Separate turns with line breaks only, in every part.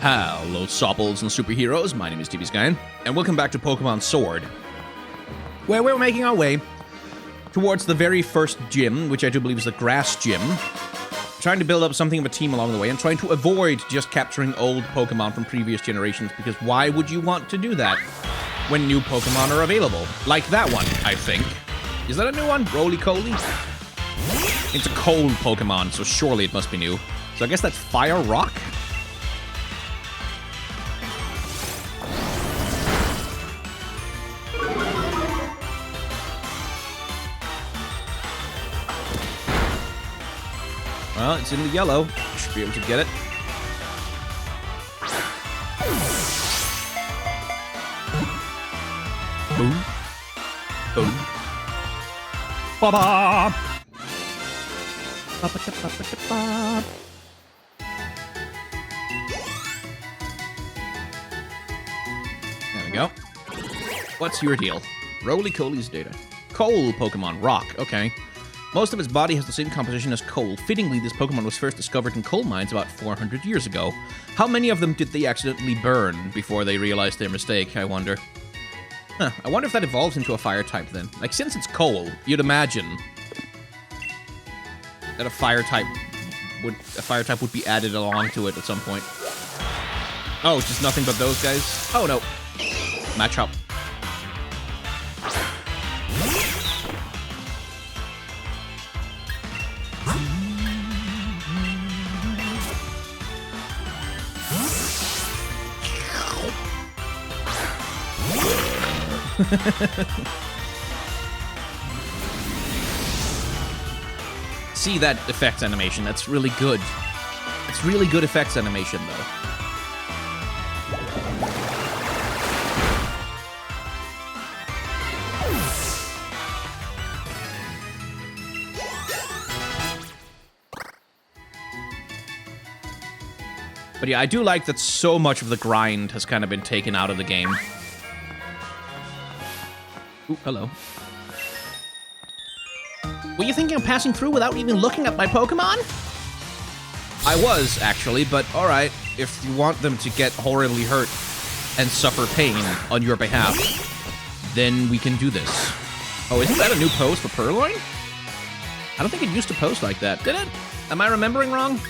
Hello, sopples and superheroes. My name is TV Skyan, and welcome back to Pokémon Sword, where we're making our way towards the very first gym, which I do believe is the grass gym. Trying to build up something of a team along the way, and trying to avoid just capturing old Pokemon from previous generations, because why would you want to do that when new Pokemon are available? Like that one, I think. Is that a new one? Roly-Coly? It's a cold Pokemon, so surely it must be new. So I guess that's Fire Rock? Well, it's in the yellow. Should be able to get it. Boom. Boom. Ba-ba! Ba-ba-da-ba-ba-da-ba. There we go. What's your deal? Roly-Coly's data. Coal Pokemon. Rock. Okay. Most of its body has the same composition as coal. Fittingly, this Pokemon was first discovered in coal mines about 400 years ago. How many of them did they accidentally burn before they realized their mistake, I wonder? Huh, I wonder if that evolves into a fire type then. Like, since it's coal, you'd imagine that a fire type would be added along to it at some point. Oh, it's just nothing but those guys? Oh no. Match up. See that effects animation? That's really good. It's really good effects animation, though. But yeah, I do like that so much of the grind has kind of been taken out of the game. Ooh, hello. Were you thinking of passing through without even looking at my Pokemon? I was, actually, but alright. If you want them to get horribly hurt and suffer pain on your behalf, then we can do this. Oh, isn't that a new pose for Purloin? I don't think it used to pose like that, did it? Am I remembering wrong?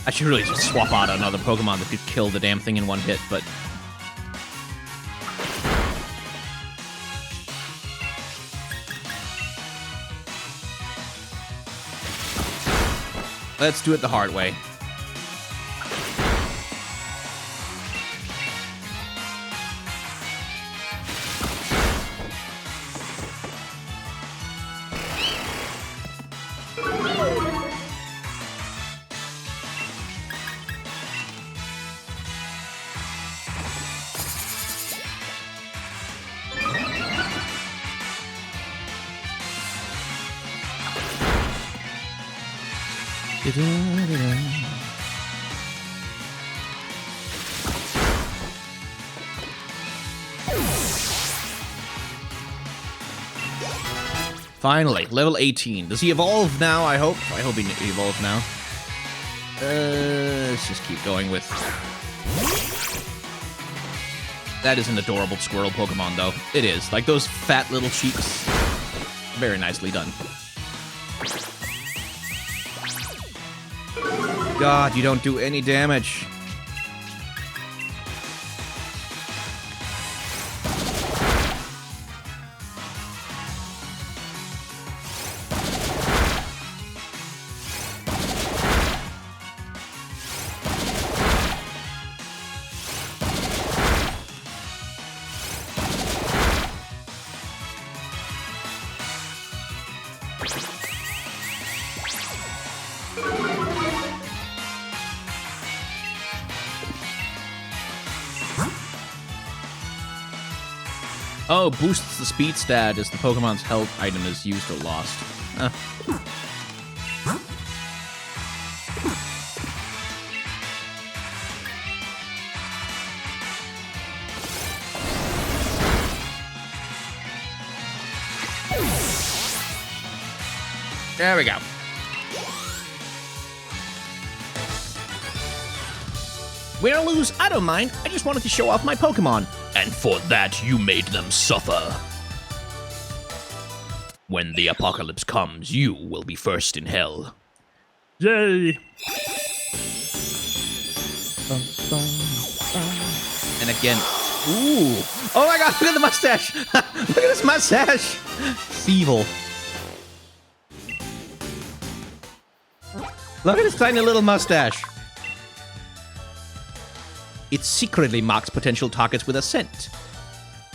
I should really just swap out another Pokemon that could kill the damn thing in one hit, but... let's do it the hard way. Finally, level 18. Does he evolve now, I hope? I hope he evolves now. Let's just keep going with... that is an adorable squirrel Pokemon, though. It is. Like, those fat little cheeks. Very nicely done. God, you don't do any damage. Oh, boosts the speed stat as the Pokemon's health item is used or lost. There we go. Win or lose, I don't mind. I just wanted to show off my Pokemon. And for that, you made them suffer. When the apocalypse comes, you will be first in hell.
Yay!
And again, ooh. Oh my god, look at the mustache. Look at this mustache. Evil. Look at his tiny little mustache. It secretly marks potential targets with a scent.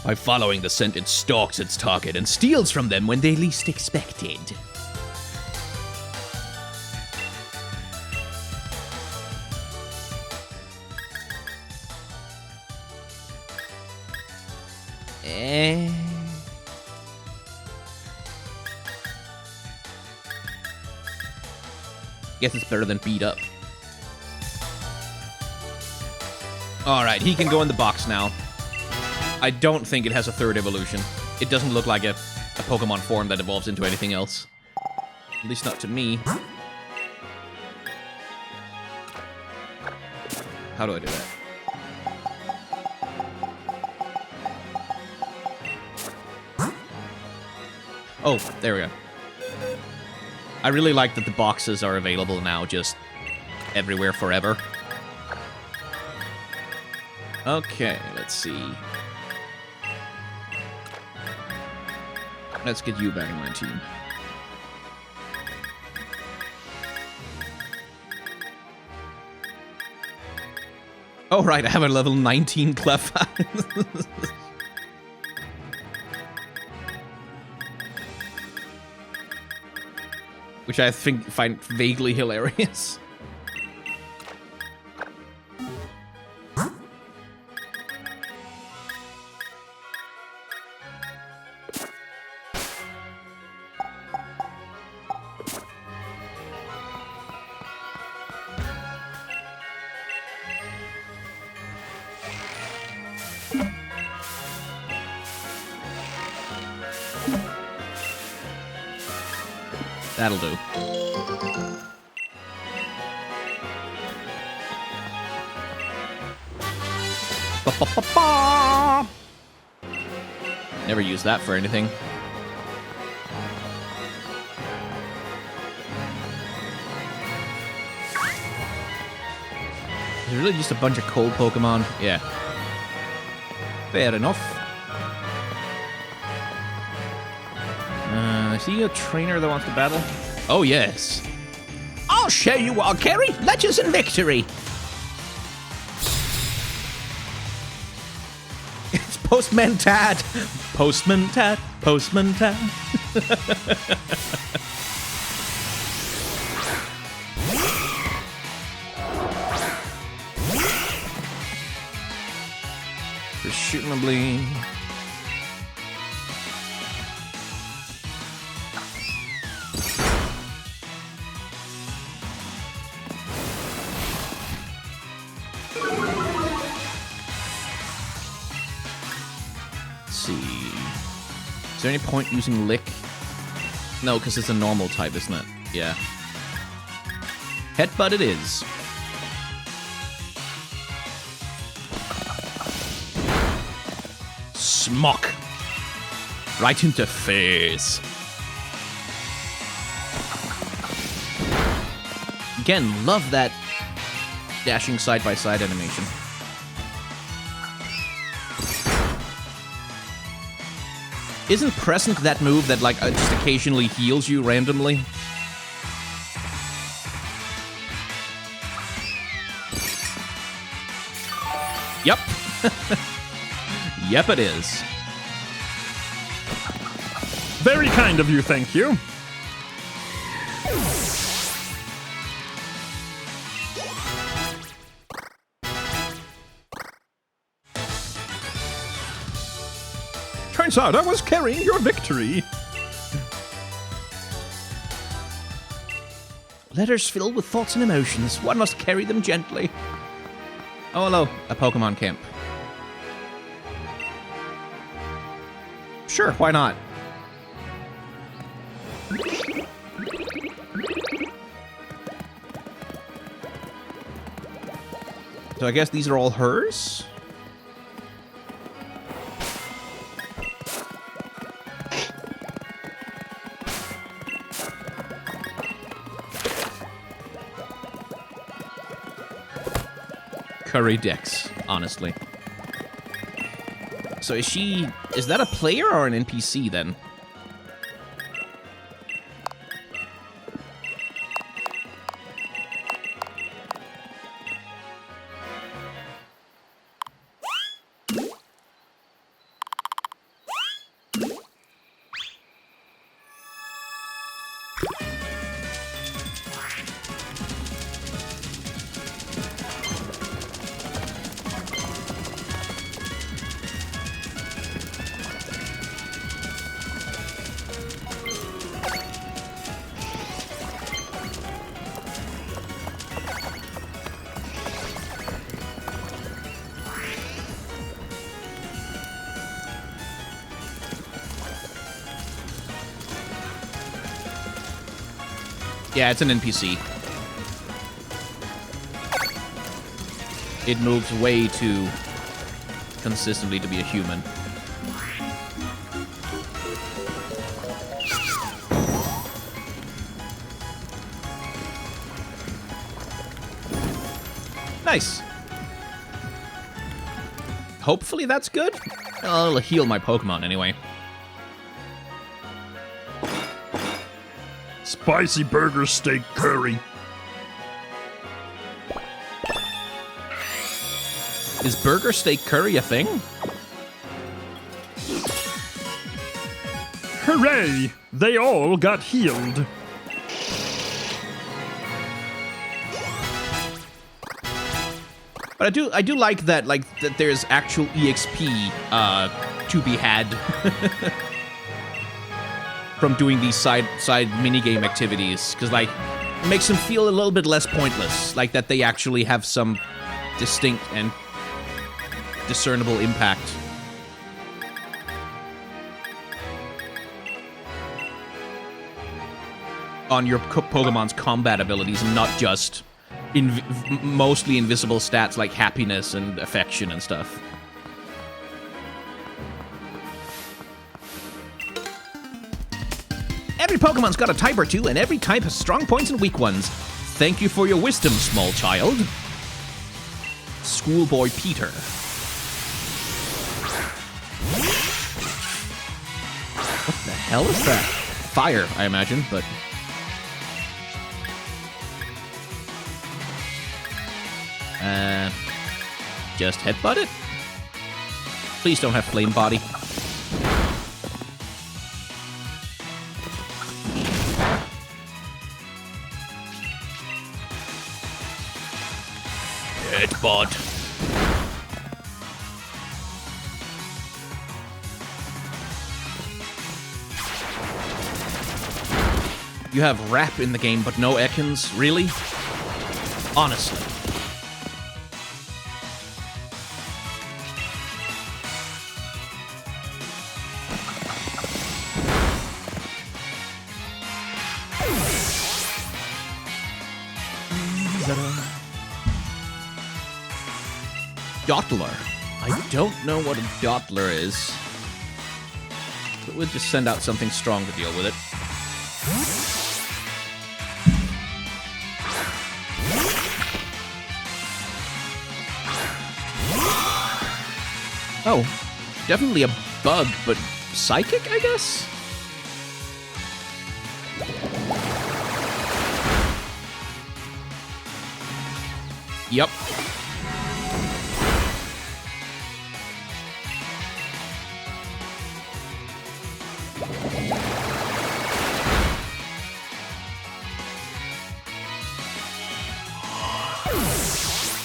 By following the scent, it stalks its target and steals from them when they least expect it. Guess it's better than beat up. Alright, he can go in the box now. I don't think it has a third evolution. It doesn't look like a Pokemon form that evolves into anything else. At least not to me. How do I do that? Oh, there we go. I really like that the boxes are available now just everywhere forever. Okay, let's see. Let's get you back in my team. Oh, right, I have a level 19 Clefairy. Which I find vaguely hilarious. That'll do. Ba-ba-ba-ba! Never use that for anything. Is it really just a bunch of cold Pokemon? Yeah. Fair enough. Is he a trainer that wants to battle? Oh, yes. I'll show you all, Kerry. Leches and victory. It's Postman Tad. Postman Tad. Postman Tad. Presumably. Is there any point using Lick? No, because it's a normal type, isn't it? Yeah. Headbutt it is. Smock. Right into face. Again, love that dashing side-by-side animation. Isn't Present that move that, like, just occasionally heals you randomly? Yep. Yep, it is.
Very kind of you, thank you. Turns out I was carrying your victory.
Letters filled with thoughts and emotions. One must carry them gently. Oh, hello. A Pokemon camp. Sure, why not? So I guess these are all hers? Curry Dex, honestly. So is that a player or an NPC then? Yeah, it's an NPC. It moves way too consistently to be a human. Nice. Hopefully that's good. I'll heal my Pokemon anyway.
Spicy burger steak curry.
Is burger steak curry a thing?
Hooray! They all got healed.
But I do like that there's actual EXP to be had from doing these side minigame activities, because like it makes them feel a little bit less pointless, like that they actually have some distinct and discernible impact. On your Pokemon's combat abilities, and not just mostly invisible stats like happiness and affection and stuff. Every Pokemon's got a type or two, and every type has strong points and weak ones. Thank you for your wisdom, small child. Schoolboy Peter. What the hell is that? Fire, I imagine, but... just headbutt it? Please don't have Flame Body. Headbutt. You have rap in the game, but no Ekans? Really? Honestly. Dottler. I don't know what a Dottler is. But we'll just send out something strong to deal with it. Oh, definitely a bug, but psychic, I guess? Yep.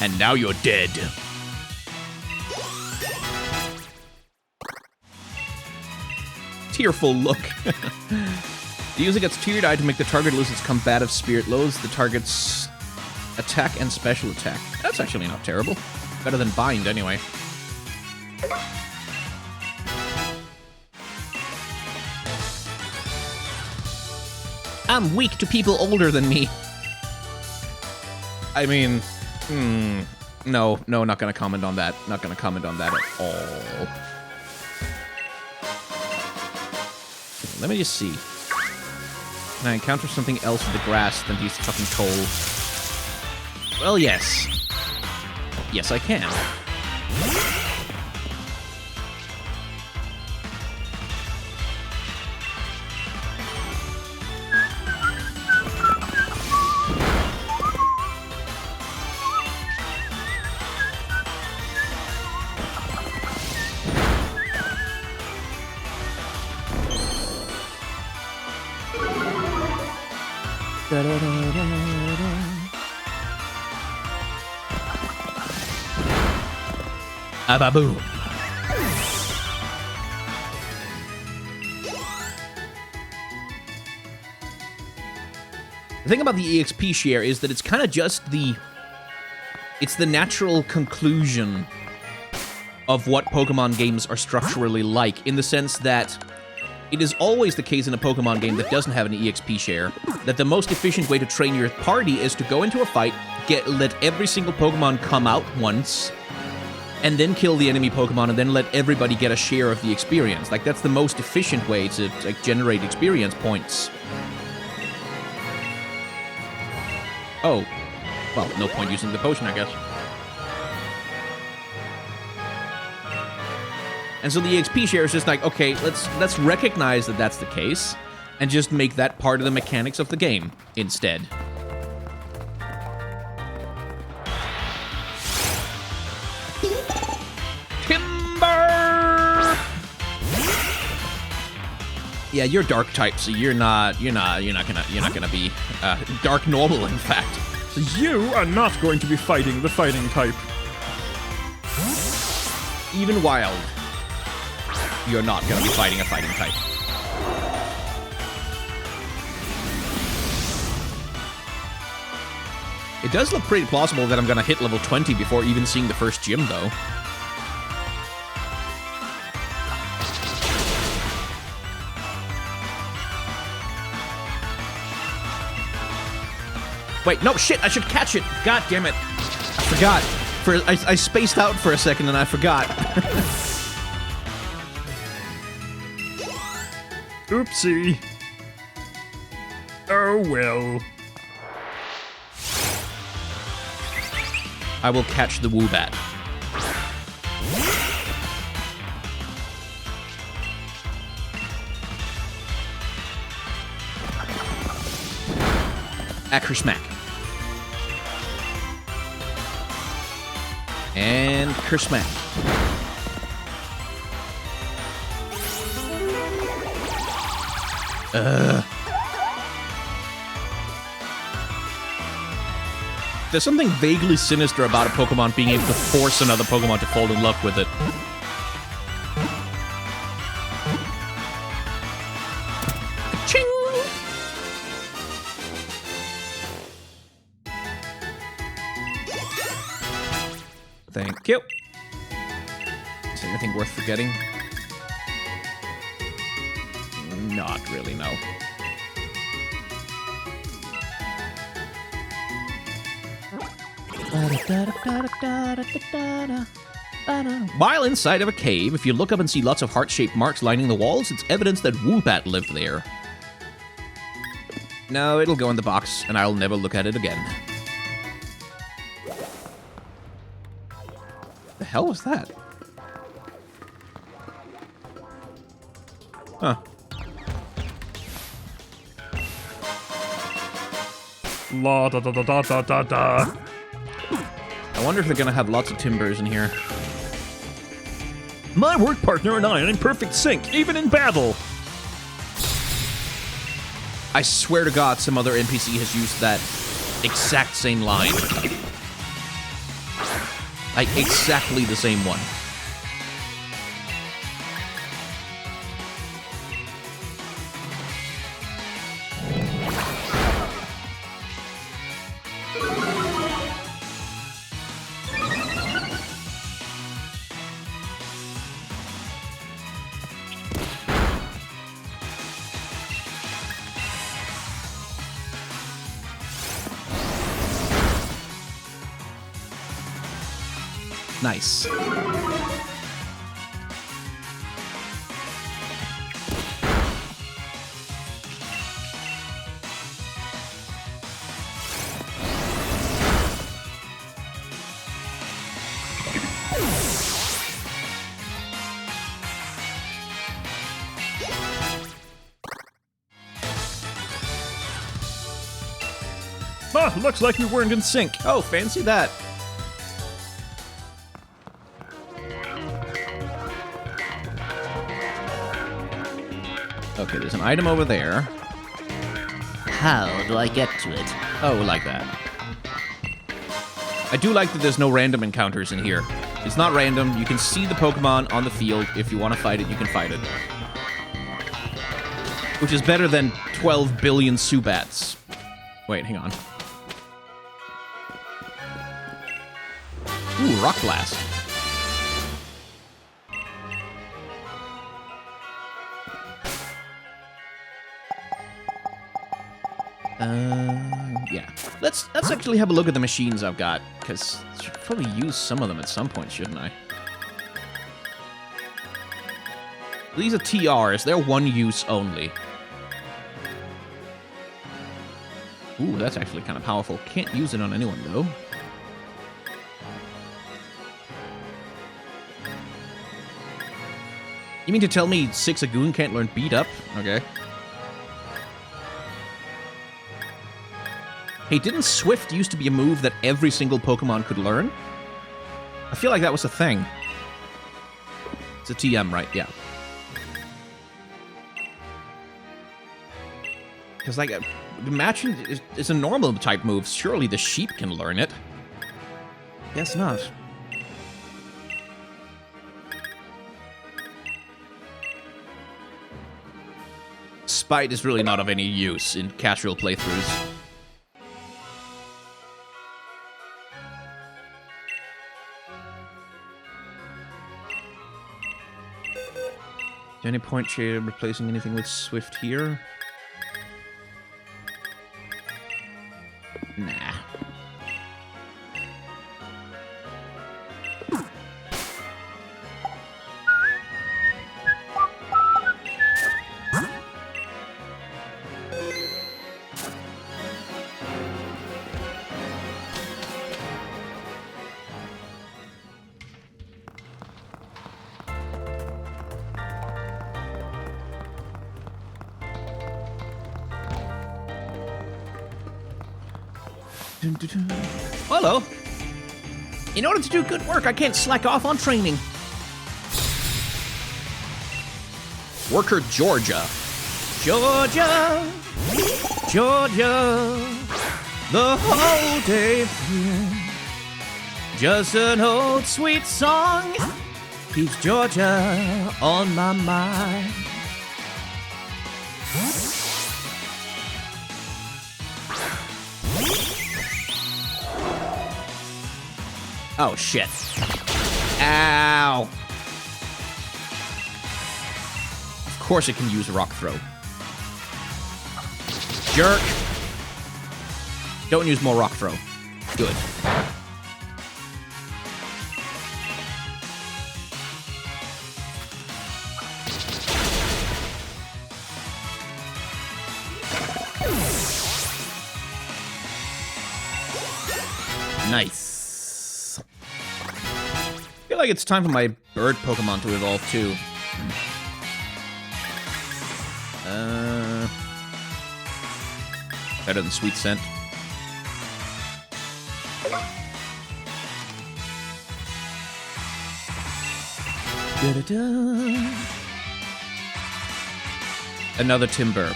And now you're dead. tearful look. The user gets teary-eyed to make the target lose its combative spirit, lowers the target's attack and special attack. That's actually not terrible. Better than bind, anyway. I'm weak to people older than me. I mean, no, not gonna comment on that. Not gonna comment on that at all. Let me just see. Can I encounter something else in the grass than these fucking coal? Well, yes. Yes, I can. Ababoo. The thing about the EXP share is that it's kind of just it's the natural conclusion of what Pokemon games are structurally like, in the sense that it is always the case in a Pokemon game that doesn't have an EXP share, that the most efficient way to train your party is to go into a fight, let every single Pokemon come out once, and then kill the enemy Pokemon, and then let everybody get a share of the experience. Like, that's the most efficient way to generate experience points. Oh. Well, no point using the potion, I guess. And so the EXP share is just like, okay, let's recognize that that's the case, and just make that part of the mechanics of the game instead. Timber! Yeah, you're dark type, so you're not gonna be dark normal, in fact.
So you are not going to be fighting the fighting type.
Even wild, you're not gonna be fighting a fighting type. It does look pretty plausible that I'm gonna hit level 20 before even seeing the first gym, though. Wait, no, shit, I should catch it. God damn it. I forgot. I spaced out for a second and I forgot.
Oopsie. Oh, well.
I will catch the Woobat. Acro Smack. And Curse Smack. There's something vaguely sinister about a Pokemon being able to force another Pokemon to fall in love with it. Ching! Thank you. Is there anything worth forgetting? Not really, no. While inside of a cave, if you look up and see lots of heart-shaped marks lining the walls, it's evidence that Woobat lived there. No, it'll go in the box, and I'll never look at it again. The hell was that? Huh.
La da da da da da da da.
I wonder if they're gonna have lots of timbers in here.
My work partner and I are in perfect sync, even in battle.
I swear to God, some other NPC has used that exact same line. Like, exactly the same one. Nice.
Ah, looks like we weren't in sync.
Oh, fancy that. Okay, there's an item over there.
How do I get to it?
Oh, like that. I do like that there's no random encounters in here. It's not random. You can see the Pokemon on the field. If you want to fight it, you can fight it. Which is better than 12 billion Subats. Wait, hang on. Ooh, Rock Blast. Yeah. Let's actually have a look at the machines I've got, because I should probably use some of them at some point, shouldn't I? These are TRs. They're one use only. Ooh, that's actually kind of powerful. Can't use it on anyone, though. You mean to tell me Sixagoon can't learn Beat Up? Okay. Hey, didn't Swift used to be a move that every single Pokemon could learn? I feel like that was a thing. It's a TM, right? Yeah. Because, like, imagine it's a normal type move. Surely the sheep can learn it. Guess not. Spite is really not of any use in casual playthroughs. At any point here replacing anything with Swift here? Nah. Hello. In order to do good work, I can't slack off on training. Worker Georgia. Georgia, Georgia, the whole day through. Just an old sweet song keeps Georgia on my mind. Oh, shit. Ow. Of course it can use Rock Throw. Jerk. Don't use more Rock Throw. Good. Nice. I feel like it's time for my bird Pokemon to evolve too. Better than Sweet Scent. Da-da-da. Another Timber.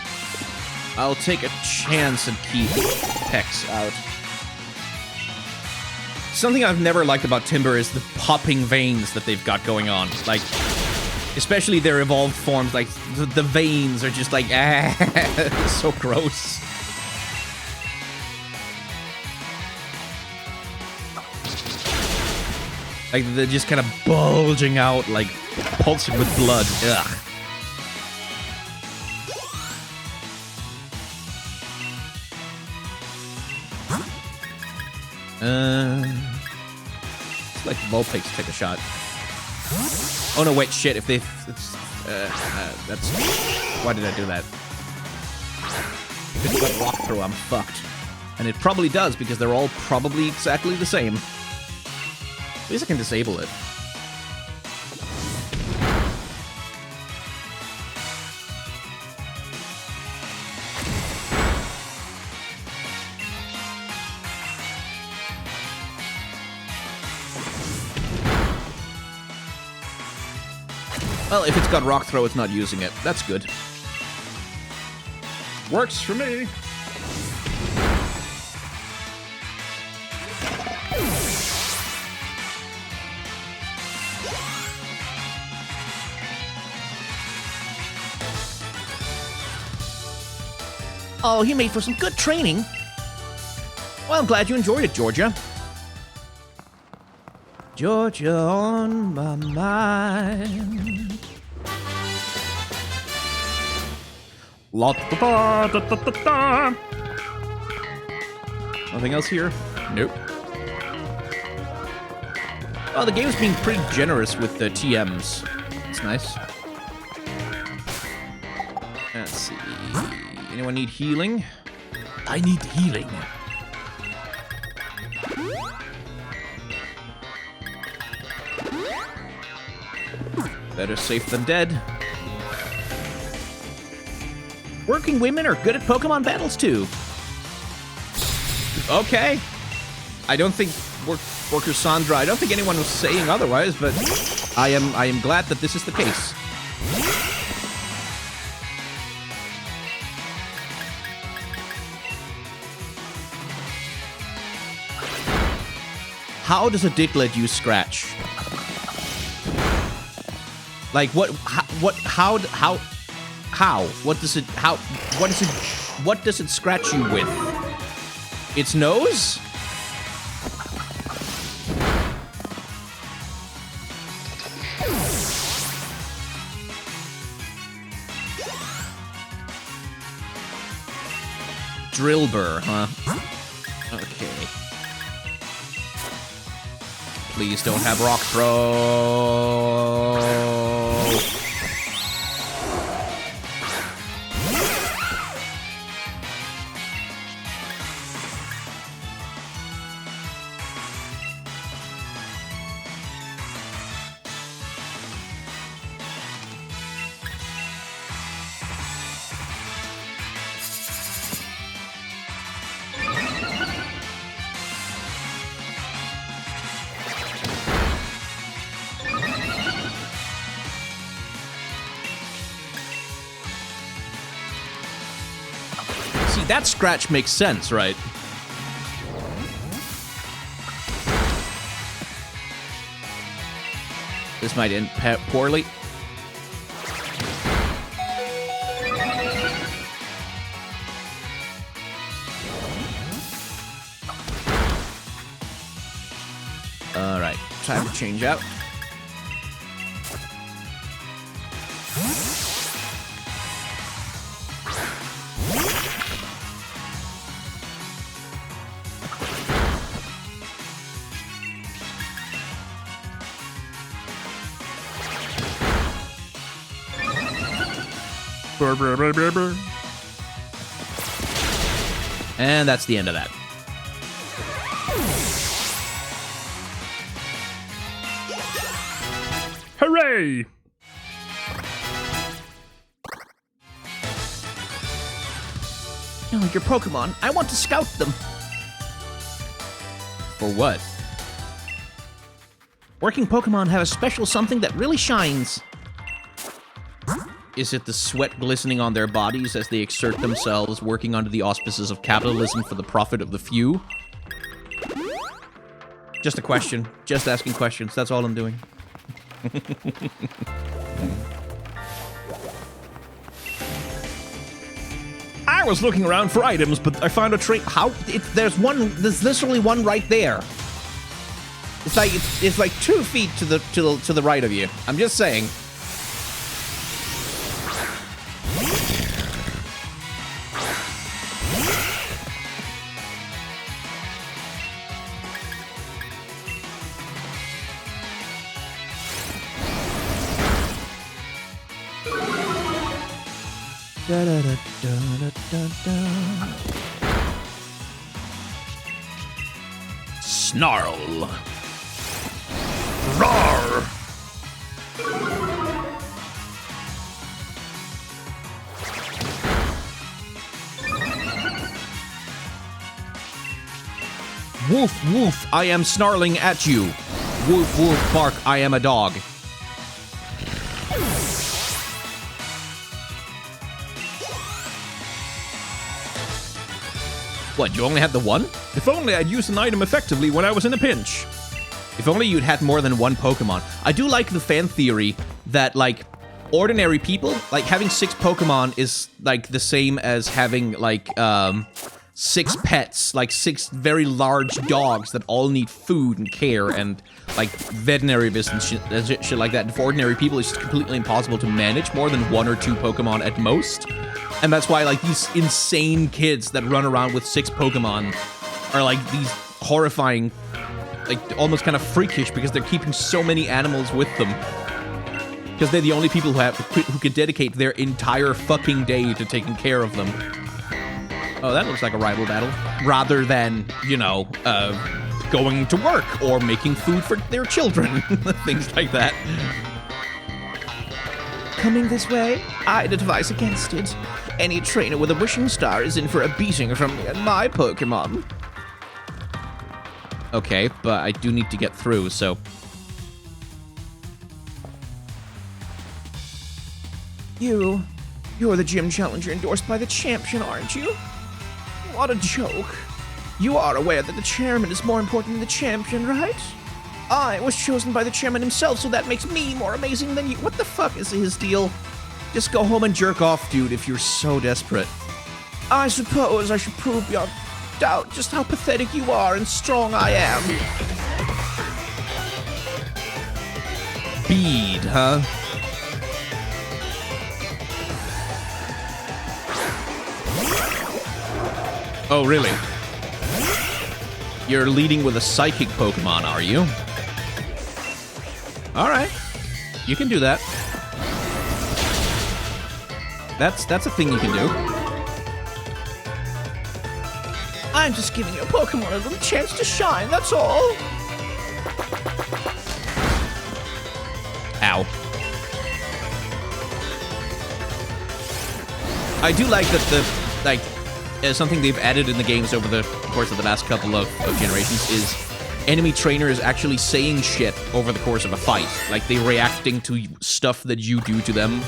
I'll take a chance and keep Hex out. Something I've never liked about Timber is the popping veins that they've got going on. Like, especially their evolved forms, like, the veins are just like, so gross. Like, they're just kind of bulging out, like, pulsing with blood. Ugh. Like Vulpix take a shot. Oh no, wait, shit. If they... that's... Why did I do that? If it's got rock throw, I'm fucked. And it probably does, because they're all probably exactly the same. At least I can disable it. Well, if it's got rock throw, it's not using it. That's good.
Works for me.
Oh, he made for some good training. Well, I'm glad you enjoyed it, Georgia. Georgia on my mind.
La da da da da da da.
Nothing else here? Nope. Oh, the game's being pretty generous with the TMs. It's nice. Let's see. Anyone need healing? I need healing. Better safe than dead. Working women are good at Pokemon battles too. Okay. I don't think Worker Sandra, I don't think anyone was saying otherwise, but I am glad that this is the case. How does a Diglett use Scratch? Like what what does it scratch you with? Its nose? Drillbur, huh? Okay. Please don't have rock throw. That scratch makes sense, right? This might end poorly. All right, time to change out. And that's the end of that.
Hooray!
Oh, your Pokemon. I want to scout them. For what? Working Pokemon have a special something that really shines. Is it the sweat glistening on their bodies as they exert themselves, working under the auspices of capitalism for the profit of the few? Just a question. Just asking questions. That's all I'm doing.
I was looking around for items, but I found a trait.
How? There's literally one right there. It's like 2 feet to the right of you. I'm just saying. Da-da-da-da-da-da-da. Snarl. Roar. Woof, woof, I am snarling at you. Woof, woof, bark, I am a dog. What, you only had the one?
If only I'd used an item effectively when I was in a pinch.
If only you'd had more than one Pokemon. I do like the fan theory that, like, ordinary people, like, having 6 Pokemon is, like, the same as having, like, 6 pets, like 6 very large dogs that all need food and care and, like, veterinary visits and shit like that. And for ordinary people, it's just completely impossible to manage more than 1 or 2 Pokemon at most. And that's why, like, these insane kids that run around with 6 Pokemon are, like, these horrifying, like, almost kind of freakish because they're keeping so many animals with them. Because they're the only people who can dedicate their entire fucking day to taking care of them. Oh, that looks like a rival battle. Rather than, you know, going to work or making food for their children. Things like that. Coming this way? I'd advise against it. Any trainer with a wishing star is in for a beating from me and my Pokemon. Okay, but I do need to get through, so... You're the gym challenger endorsed by the champion, aren't you? What a joke. You are aware that the chairman is more important than the champion, right? I was chosen by the chairman himself, so that makes me more amazing than you. What the fuck is his deal? Just go home and jerk off, dude, if you're so desperate. I suppose I should prove beyond doubt just how pathetic you are and strong I am. Bead, huh? Oh, really? You're leading with a psychic Pokemon, are you? Alright. You can do that. That's a thing you can do. I'm just giving your Pokemon a little chance to shine, that's all. Ow. I do like that something they've added in the games over the course of the last couple of generations is enemy trainers actually saying shit over the course of a fight. Like, they reacting to stuff that you do to them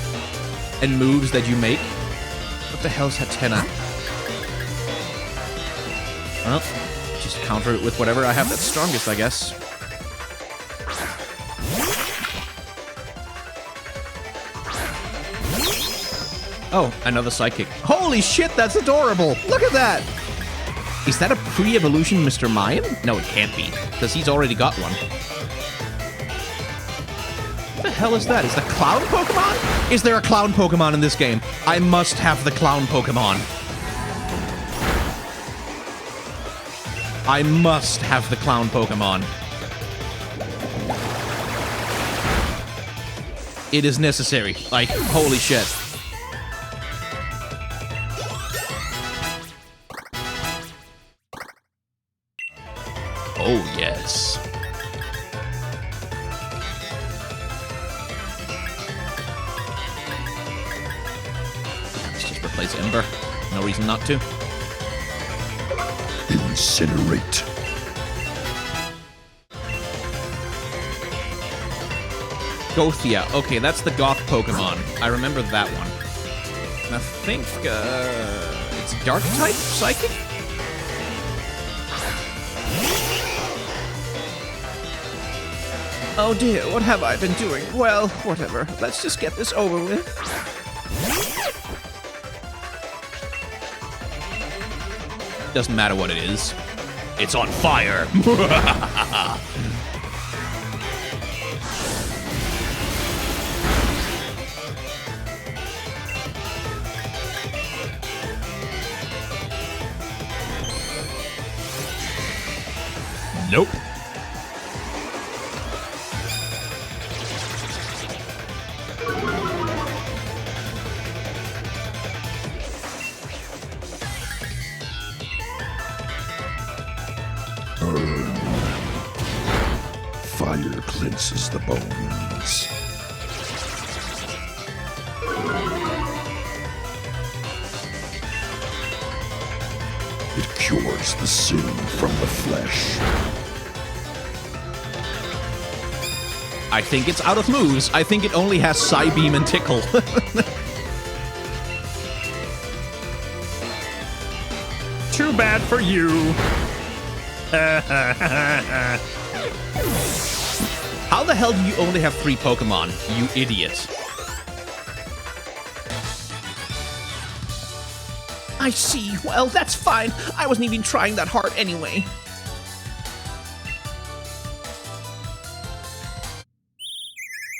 and moves that you make. What the hell's Hatena? Well, just counter it with whatever I have that's strongest, I guess. Oh, another psychic. Holy shit, that's adorable! Look at that! Is that a pre-evolution Mr. Mime? No, it can't be, because he's already got one. What the hell is that? Is that clown Pokemon? Is there a clown Pokemon in this game? I must have the clown Pokemon. I must have the clown Pokemon. It is necessary. Like, holy shit. Oh, yes. Let's just replace Ember. No reason not to. Incinerate. Gothia. Okay, that's the Goth Pokemon. I remember that one. And I think, it's Dark-type Psychic? Oh dear, what have I been doing? Well, whatever. Let's just get this over with. Doesn't matter what it is. It's on fire! Nope.
burn. Fire cleanses the bones. It cures the sin from the flesh.
I think it's out of moves. I think it only has Psybeam and Tickle.
Too bad for you.
How the hell do you only have 3 Pokemon, you idiot? I see. Well, that's fine. I wasn't even trying that hard anyway.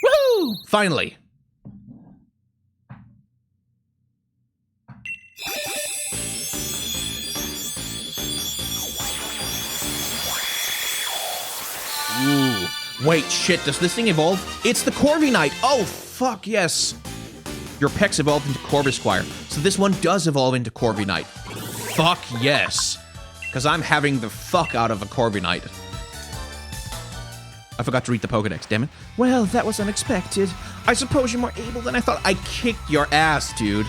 Woohoo! Finally. Ooh. Wait, shit, does this thing evolve? It's the Corviknight! Oh, fuck, yes. Your Pex evolved into Corvisquire, so this one does evolve into Corviknight. Fuck yes. Because I'm having the fuck out of a Corviknight. I forgot to read the Pokedex, damn it. Well, that was unexpected. I suppose you're more able than I thought. I kicked your ass, dude.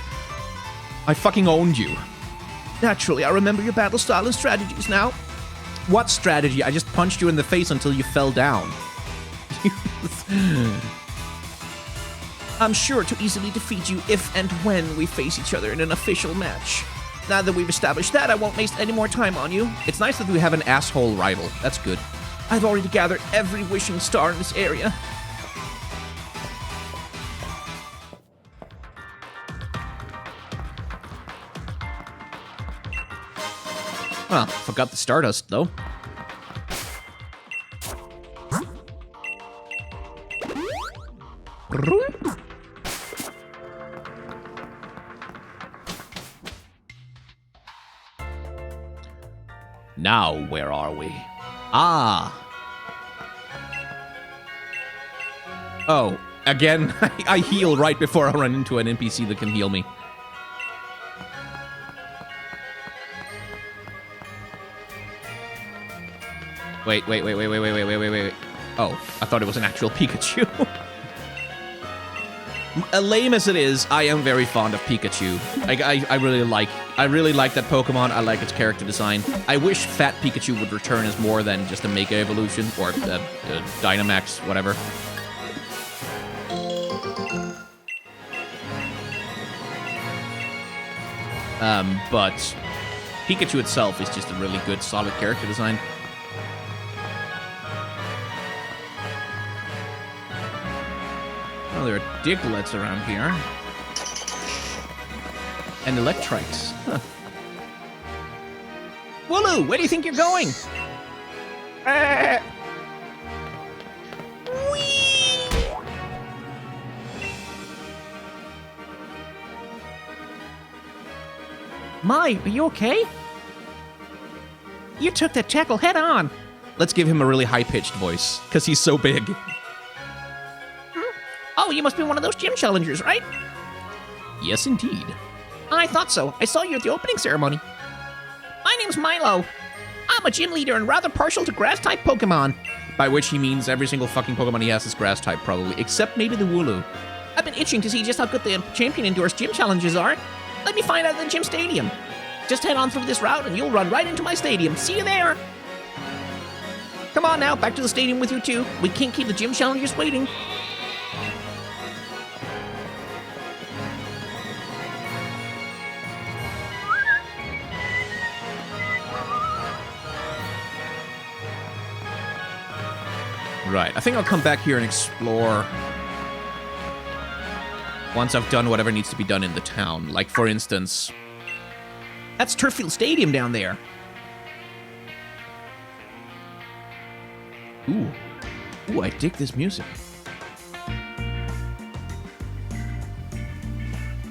I fucking owned you. Naturally, I remember your battle style and strategies now. What strategy? I just punched you in the face until you fell down. I'm sure to easily defeat you if and when we face each other in an official match. Now that we've established that, I won't waste any more time on you. It's nice that we have an asshole rival. That's good. I've already gathered every wishing star in this area. Well, forgot the Stardust, though. Now, where are we? Ah. Oh, again, I heal right before I run into an NPC that can heal me. Wait. Oh, I thought it was an actual Pikachu. Lame as it is, I am very fond of Pikachu. I really like that Pokemon. I like its character design. I wish Fat Pikachu would return as more than just a Mega Evolution or Dynamax, whatever. But Pikachu itself is just a really good, solid character design. Oh, there are Diglets around here. And Electrites. Huh. Wooloo, where do you think you're going? Whee! Mai, are you okay? You took that tackle head on. Let's give him a really high-pitched voice, because he's so big. Oh, you must be one of those gym challengers, right? Yes, indeed. I thought so. I saw you at the opening ceremony. My name's Milo. I'm a gym leader and rather partial to grass-type Pokemon. By which he means every single fucking Pokemon he has is grass-type, probably, except maybe the Wooloo. I've been itching to see just how good the champion-endorsed gym challenges are. Let me find out at the gym stadium. Just head on through this route and you'll run right into my stadium. See you there. Come on now, back to the stadium with you two. We can't keep the gym challengers waiting. Right, I think I'll come back here and explore once I've done whatever needs to be done in the town. Like, for instance, that's Turffield Stadium down there. Ooh, I dig this music.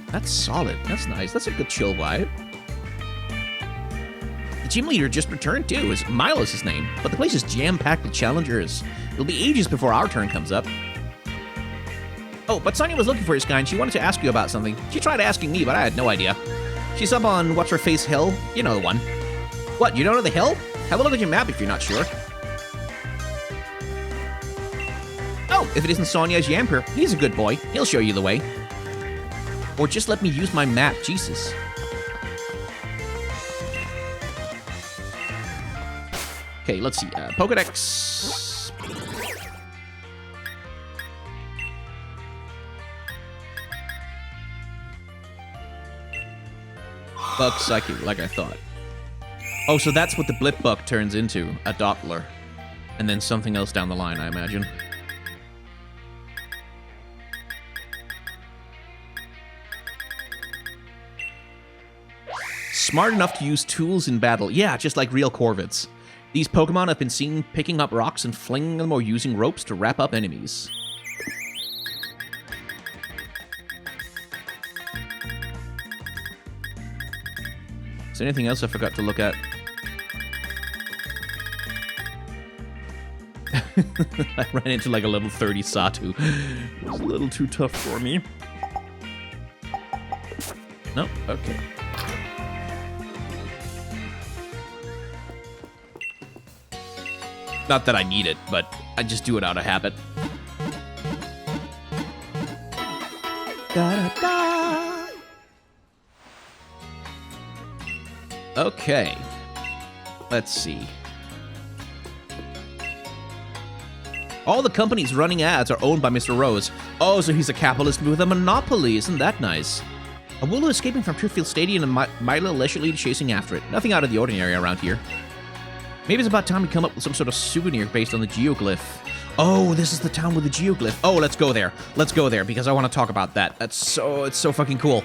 That's solid. That's nice. That's a good chill vibe. The gym leader just returned too. Milo's his name, but the place is jam-packed with challengers. It'll be ages before our turn comes up. Oh, but Sonia was looking for this guy and she wanted to ask you about something. She tried asking me, but I had no idea. She's up on What's-Her-Face Hill. You know the one. What, you don't know the hill? Have a look at your map if you're not sure. Oh, if it isn't Sonia's Yamper, he's a good boy. He'll show you the way. Or just let me use my map, Jesus. Okay, let's see. Pokedex. Bug Psychic, like I thought. Oh, so that's what the Blip Bug turns into, a Doppler. And then something else down the line, I imagine. Smart enough to use tools in battle. Yeah, just like real Corvids. These Pokemon have been seen picking up rocks and flinging them or using ropes to wrap up enemies. Is there anything else I forgot to look at? I ran into like a level 30 Satu. It was a little too tough for me. No? Okay. Not that I need it, but I just do it out of habit. Da, da, da. Okay. Let's see. All the companies running ads are owned by Mr. Rose. Oh, so he's a capitalist with a monopoly. Isn't that nice? A Wooloo escaping from Truefield Stadium and Milo leisurely chasing after it. Nothing out of the ordinary around here. Maybe it's about time we come up with some sort of souvenir based on the Geoglyph. Oh, this is the town with the Geoglyph. Oh, let's go there. Let's go there because I want to talk about that. It's so fucking cool.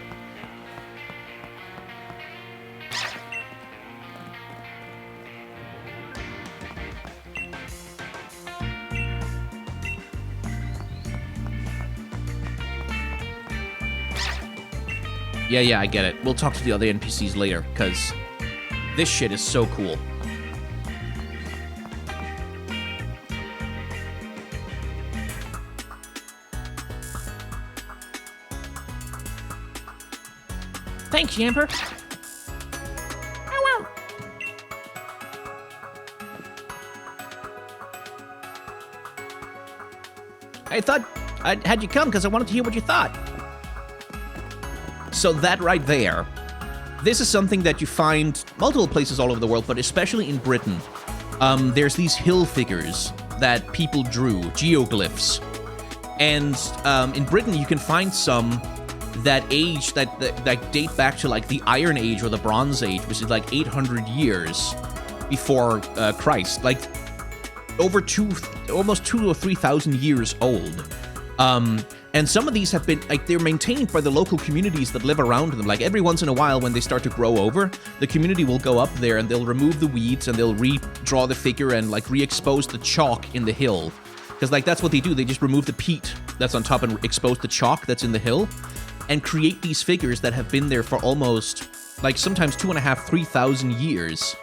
Yeah, I get it. We'll talk to the other NPCs later, because this shit is so cool. Thanks, Yamper. Ow, ow. I thought I had you come because I wanted to hear what you thought. So that right there, this is something that you find multiple places all over the world, but especially in Britain. There's these hill figures that people drew, geoglyphs. And in Britain, you can find some that date back to like the Iron Age or the Bronze Age, which is like 800 years before Christ. Like over almost 2,000 or 3,000 years old. And some of these have been, like, they're maintained by the local communities that live around them. Like, every once in a while, when they start to grow over, the community will go up there and they'll remove the weeds and they'll redraw the figure and, like, re-expose the chalk in the hill. Because, like, that's what they do. They just remove the peat that's on top and expose the chalk that's in the hill and create these figures that have been there for almost, like, sometimes 2,500, 3,000 years.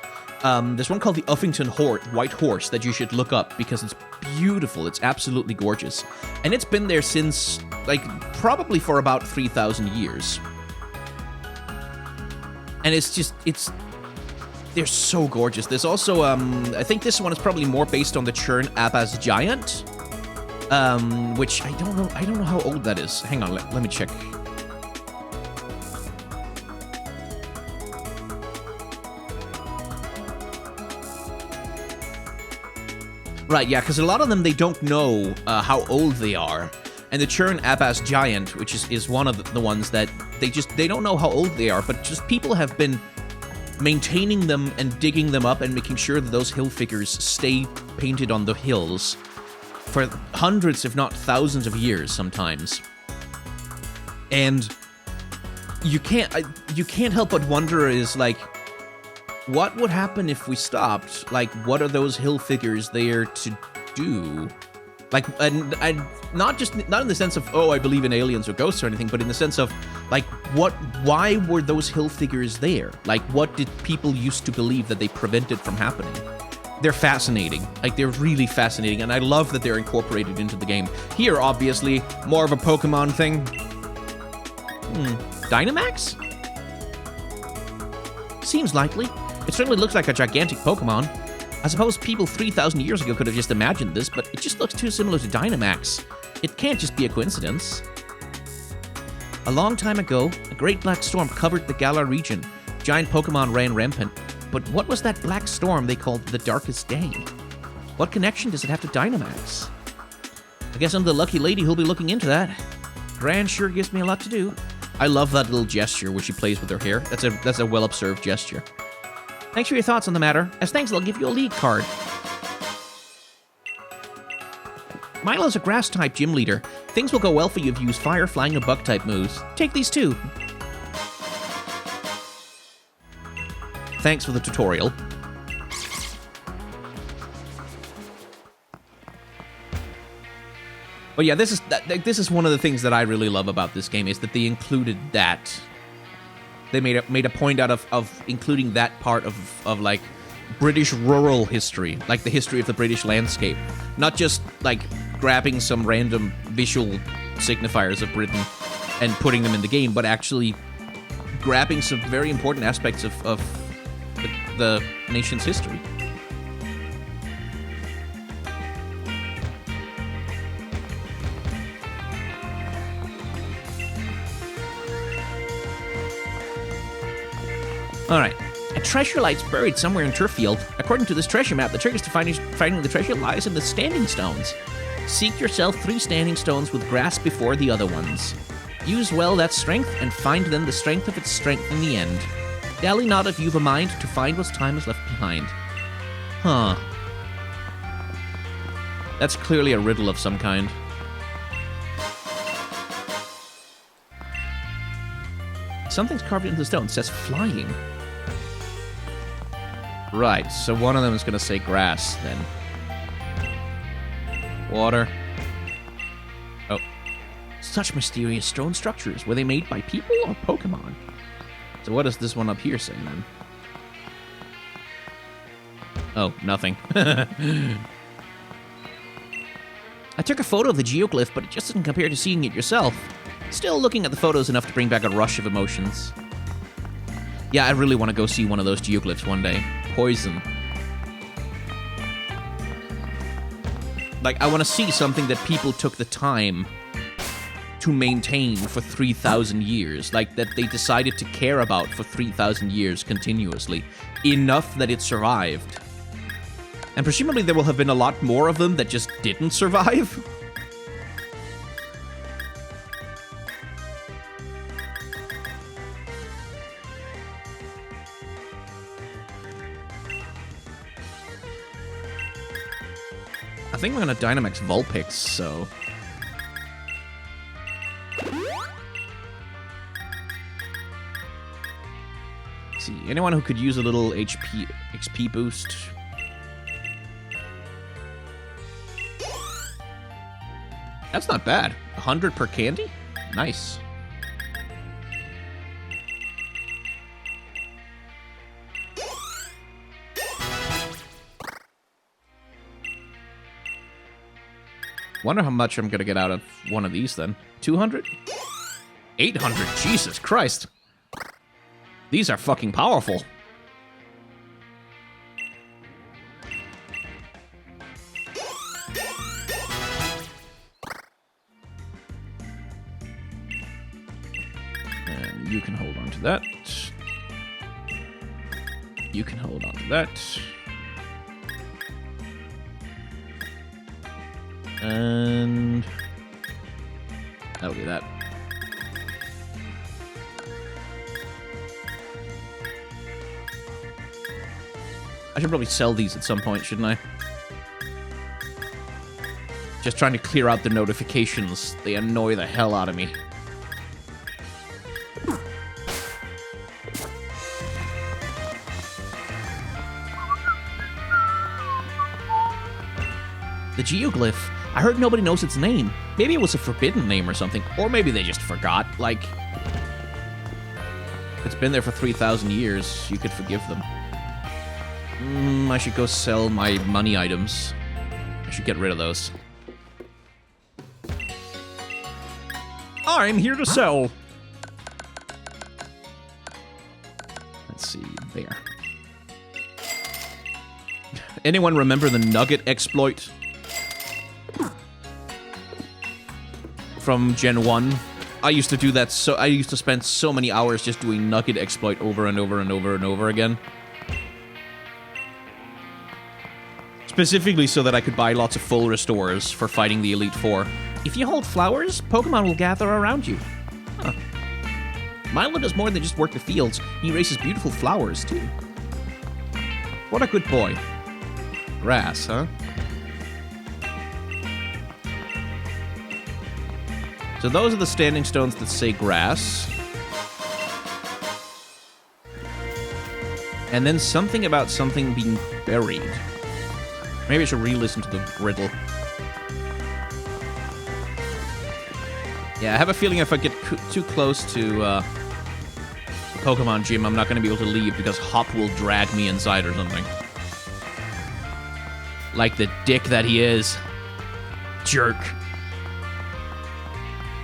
There's one called the Uffington White Horse that you should look up because it's beautiful. It's absolutely gorgeous. And it's been there since, like, probably for about 3,000 years. And they're so gorgeous. There's also, I think this one is probably more based on the Churn Abba's Giant, which I don't know how old that is. Hang on, let me check. Right, yeah, because a lot of them, they don't know how old they are. And the Churn Abba's Giant, which is one of the ones that they don't know how old they are, but just people have been maintaining them and digging them up and making sure that those hill figures stay painted on the hills for hundreds, if not thousands of years sometimes. And you can't help but wonder is, like, what would happen if we stopped? Like, what are those hill figures there to do? Like, and not in the sense of, oh, I believe in aliens or ghosts or anything, but in the sense of, like, why were those hill figures there? Like, what did people used to believe that they prevented from happening? They're fascinating. Like, they're really fascinating, and I love that they're incorporated into the game. Here, obviously, more of a Pokemon thing. Dynamax? Seems likely. It certainly looks like a gigantic Pokemon. I suppose people 3,000 years ago could have just imagined this, but it just looks too similar to Dynamax. It can't just be a coincidence. A long time ago, a great black storm covered the Galar region. Giant Pokemon ran rampant. But what was that black storm they called the Darkest Day? What connection does it have to Dynamax? I guess I'm the lucky lady who'll be looking into that. Gran sure gives me a lot to do. I love that little gesture where she plays with her hair. That's a well-observed gesture. Thanks for your thoughts on the matter. As thanks, I'll give you a lead card. Milo's a grass-type gym leader. Things will go well for you if you use fire, flying, and bug-type moves. Take these too. Thanks for the tutorial. But yeah, this is one of the things that I really love about this game, is that they included that. They made a point out of including that part of like British rural history, like the history of the British landscape, not just like grabbing some random visual signifiers of Britain and putting them in the game, but actually grabbing some very important aspects of the nation's history. Alright. A treasure lies buried somewhere in Turffield. According to this treasure map, the trick to finding the treasure lies in the standing stones. Seek yourself 3 standing stones with grass before the other ones. Use well that strength, and find then the strength of its strength in the end. Dally not if you've a mind to find what time is left behind. Huh. That's clearly a riddle of some kind. Something's carved into the stone. It says flying. Right, so one of them is going to say grass, then. Water. Oh. Such mysterious stone structures. Were they made by people or Pokemon? So what does this one up here say, then? Oh, nothing. I took a photo of the Geoglyph, but it just doesn't compare to seeing it yourself. Still, looking at the photos enough to bring back a rush of emotions. Yeah, I really want to go see one of those Geoglyphs one day. Poison. Like, I want to see something that people took the time to maintain for 3,000 years. Like, that they decided to care about for 3,000 years continuously. Enough that it survived. And presumably there will have been a lot more of them that just didn't survive. I think I'm gonna Dynamax Vulpix, so... Let's see, anyone who could use a little XP boost? That's not bad. 100 per candy? Nice. Wonder how much I'm gonna get out of one of these then. 200? 800? Jesus Christ. These are fucking powerful. And you can hold on to that. You can hold on to that. And that'll be that. I should probably sell these at some point, shouldn't I? Just trying to clear out the notifications. They annoy the hell out of me. The Geoglyph. I heard nobody knows its name. Maybe it was a forbidden name or something. Or maybe they just forgot. Like, it's been there for 3,000 years. You could forgive them. I should go sell my money items. I should get rid of those.
I'm here to sell.
Let's see, there. Anyone remember the Nugget exploit? From Gen 1? I used to do that, so I used to spend so many hours just doing Nugget exploit over and over and over and over again. Specifically so that I could buy lots of full restores for fighting the Elite Four. If you hold flowers, Pokemon will gather around you. Huh. Milo does more than just work the fields. He raises beautiful flowers, too. What a good boy. Grass, huh? So those are the standing stones that say grass. And then something about something being buried. Maybe I should re-listen to the riddle. Yeah, I have a feeling if I get too close to the Pokemon gym, I'm not going to be able to leave because Hop will drag me inside or something. Like the dick that he is. Jerk.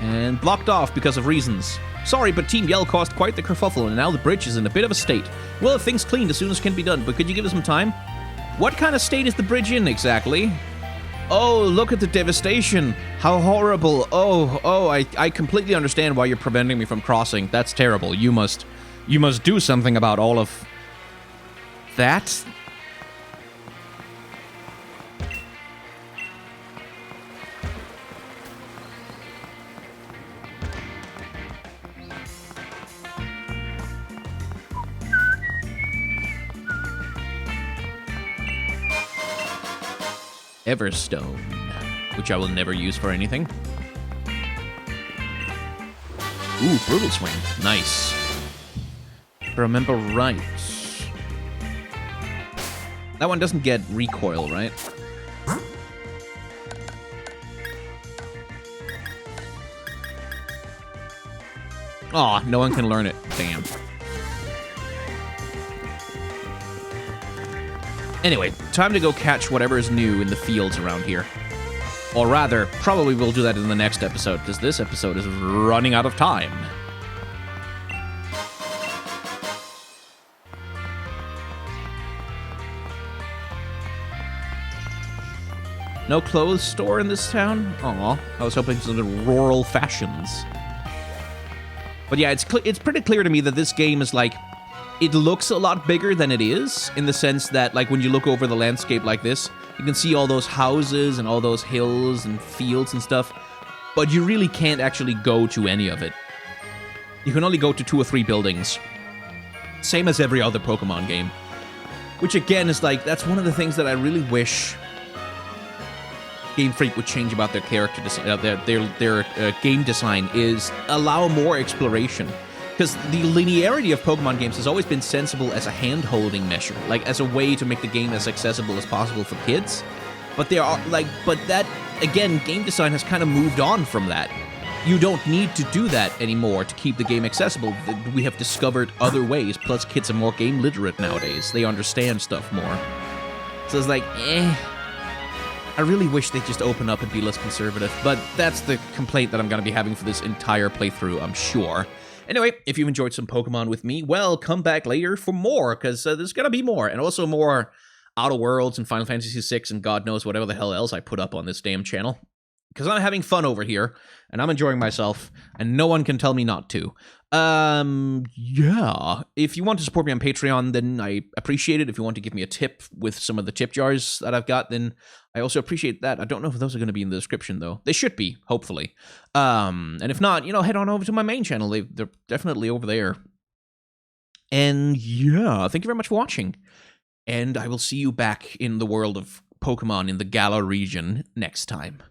And blocked off because of reasons. Sorry, but Team Yell caused quite the kerfuffle, and now the bridge is in a bit of a state. We'll have things cleaned as soon as can be done, but could you give us some time? What kind of state is the bridge in, exactly? Oh, look at the devastation. How horrible. Oh, I completely understand why you're preventing me from crossing. That's terrible. You must do something about all of that. Everstone, which I will never use for anything. Ooh, Brutal Swing. Nice. If I remember right. That one doesn't get recoil, right? Aw, no one can learn it. Damn. Anyway, time to go catch whatever is new in the fields around here. Or rather, probably we'll do that in the next episode, because this episode is running out of time. No clothes store in this town? Aw, I was hoping for the rural fashions. But yeah, it's pretty clear to me that this game is like... It looks a lot bigger than it is, in the sense that, like, when you look over the landscape like this, you can see all those houses and all those hills and fields and stuff, but you really can't actually go to any of it. You can only go to 2 or 3 buildings. Same as every other Pokemon game. Which, again, is like, that's one of the things that I really wish Game Freak would change about their character design, their game design, is allow more exploration. Because the linearity of Pokemon games has always been sensible as a hand-holding measure, like as a way to make the game as accessible as possible for kids. But there are but that again, game design has kind of moved on from that. You don't need to do that anymore to keep the game accessible. We have discovered other ways. Plus, kids are more game literate nowadays. They understand stuff more. So it's like, I really wish they'd just open up and be less conservative. But that's the complaint that I'm going to be having for this entire playthrough, I'm sure. Anyway, if you've enjoyed some Pokemon with me, well, come back later for more, because there's going to be more. And also more Outer Worlds and Final Fantasy VI and God knows whatever the hell else I put up on this damn channel. Because I'm having fun over here, and I'm enjoying myself, and no one can tell me not to. Yeah. If you want to support me on Patreon, then I appreciate it. If you want to give me a tip with some of the tip jars that I've got, then I also appreciate that. I don't know if those are going to be in the description, though. They should be, hopefully. And if not, head on over to my main channel. They're definitely over there. And yeah, thank you very much for watching. And I will see you back in the world of Pokemon in the Galar region next time.